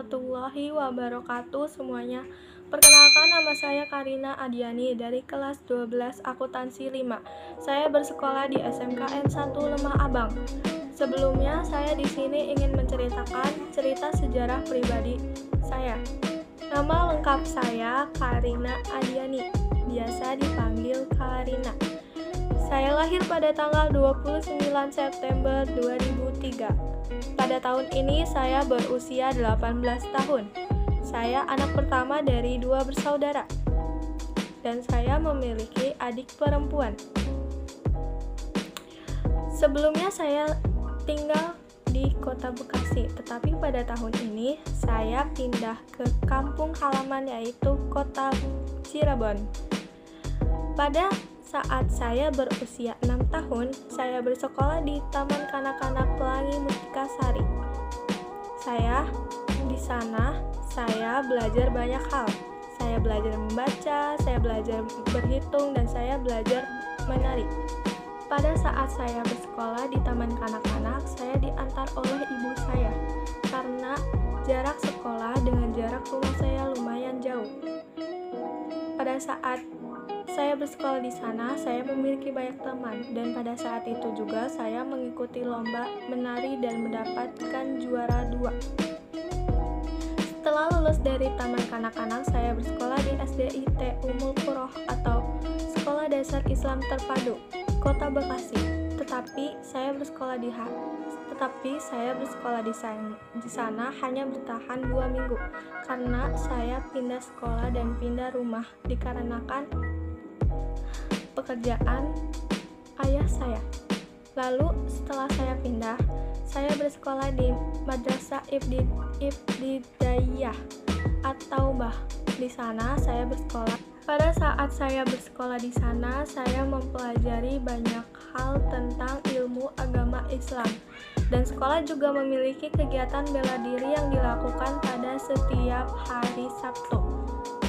warahmatullahi wabarakatuh semuanya. Perkenalkan, nama saya Karina Adiani dari kelas 12 akuntansi 5. Saya bersekolah di SMKN 1 Lemah Abang. Sebelumnya saya di sini ingin menceritakan cerita sejarah pribadi saya. Nama lengkap saya Karina Adiani, biasa dipanggil Karina. Saya lahir pada tanggal 29 September 2003. Pada tahun ini saya berusia 18 tahun. Saya anak pertama dari 2 bersaudara. Dan saya memiliki adik perempuan. Sebelumnya saya tinggal di Kota Bekasi, tetapi pada tahun ini saya pindah ke kampung halaman yaitu Kota Cirebon. Pada saat saya berusia 6 tahun, saya bersekolah di Taman Kanak-kanak Pelangi Mustika Sari. Di sana saya belajar banyak hal. Saya belajar membaca, saya belajar berhitung, dan saya belajar menari. Pada saat saya bersekolah di Taman Kanak-kanak, saya diantar oleh ibu saya karena jarak sekolah dengan jarak rumah saya lumayan jauh. Pada saat saya bersekolah di sana, saya memiliki banyak teman, dan pada saat itu juga saya mengikuti lomba menari dan mendapatkan juara 2. Setelah lulus dari Taman Kanak-kanak, saya bersekolah di SDIT Ummul Quroh atau Sekolah Dasar Islam Terpadu, Kota Bekasi. Tetapi saya bersekolah di sana hanya bertahan 2 minggu karena saya pindah sekolah dan pindah rumah dikarenakan pekerjaan ayah saya. Lalu setelah saya pindah, saya bersekolah di Madrasah Ibtidaiyah atau Bah. Di sana saya bersekolah. Pada saat saya bersekolah di sana, saya mempelajari banyak hal tentang ilmu agama Islam. Dan sekolah juga memiliki kegiatan bela diri yang dilakukan pada setiap hari Sabtu.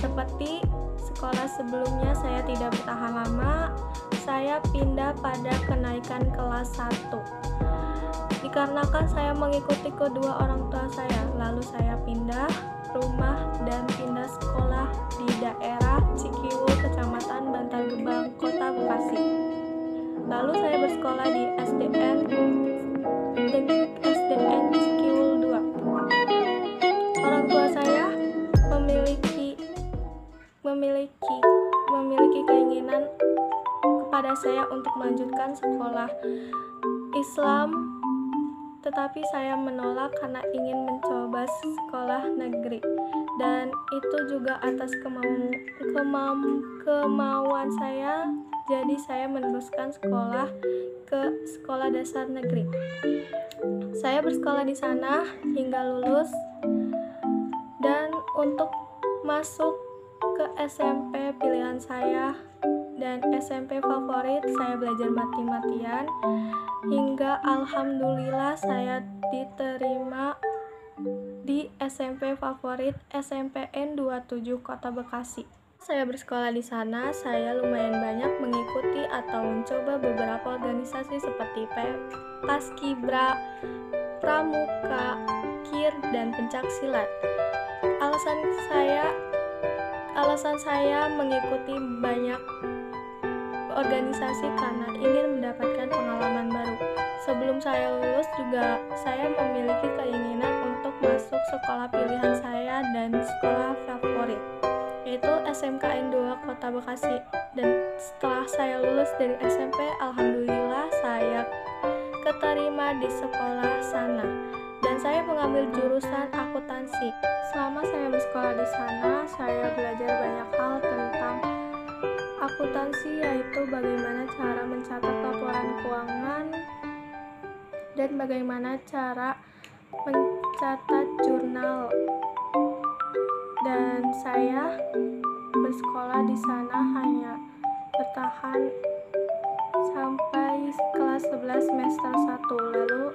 Seperti sekolah sebelumnya saya tidak bertahan lama, saya pindah pada kenaikan kelas 1. Dikarenakan saya mengikuti kedua orang tua saya, lalu saya pindah rumah dan pindah sekolah di daerah Cikiwul, Kecamatan Bantar Gebang, Kota Bekasi. Lalu saya bersekolah di SDN Cikiwul 2. Orang tua saya memiliki keinginan kepada saya untuk melanjutkan sekolah Islam, tetapi saya menolak karena ingin mencoba sekolah negeri, dan itu juga atas kemauan saya. Jadi saya meneruskan sekolah ke sekolah dasar negeri. Saya bersekolah di sana hingga lulus, dan untuk masuk ke SMP pilihan saya dan SMP favorit, saya belajar mati-matian hingga alhamdulillah saya diterima di SMP favorit SMPN 27 Kota Bekasi. Saya bersekolah di sana, saya lumayan banyak mengikuti atau mencoba beberapa organisasi seperti Paskibra, Pramuka, KIR, dan Pencak Silat. Alasan saya mengikuti banyak organisasi karena ingin mendapatkan pengalaman baru. Sebelum saya lulus juga saya memiliki keinginan untuk masuk sekolah pilihan saya dan sekolah favorit, yaitu SMKN 2 Kota Bekasi. Dan setelah saya lulus dari SMP, alhamdulillah saya keterima di sekolah sana, dan saya mengambil jurusan akuntansi. Selama saya bersekolah di sana, saya belajar banyak hal tentang akuntansi, yaitu bagaimana cara mencatat laporan keuangan dan bagaimana cara mencatat jurnal. Dan saya bersekolah di sana hanya bertahan sampai kelas 11 semester 1. Lalu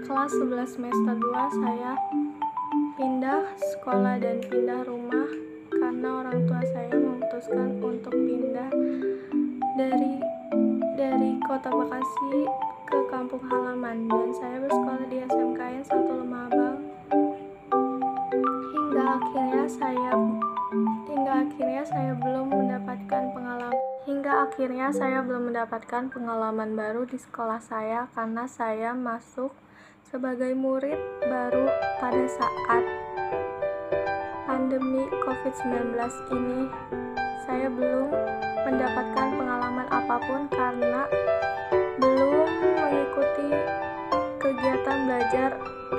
kelas 11 semester 2 saya pindah sekolah dan pindah rumah karena orang tua saya memutuskan untuk pindah dari Kota Bekasi ke kampung halaman, dan saya bersekolah di SMKN 1 Lemah Abang saya belum mendapatkan pengalaman baru di sekolah saya karena saya masuk sebagai murid baru pada saat pandemi COVID-19 ini. Saya belum mendapatkan pengalaman apapun karena belum mengikuti kegiatan belajar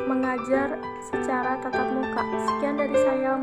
mengajar secara tatap muka. Sekian dari saya.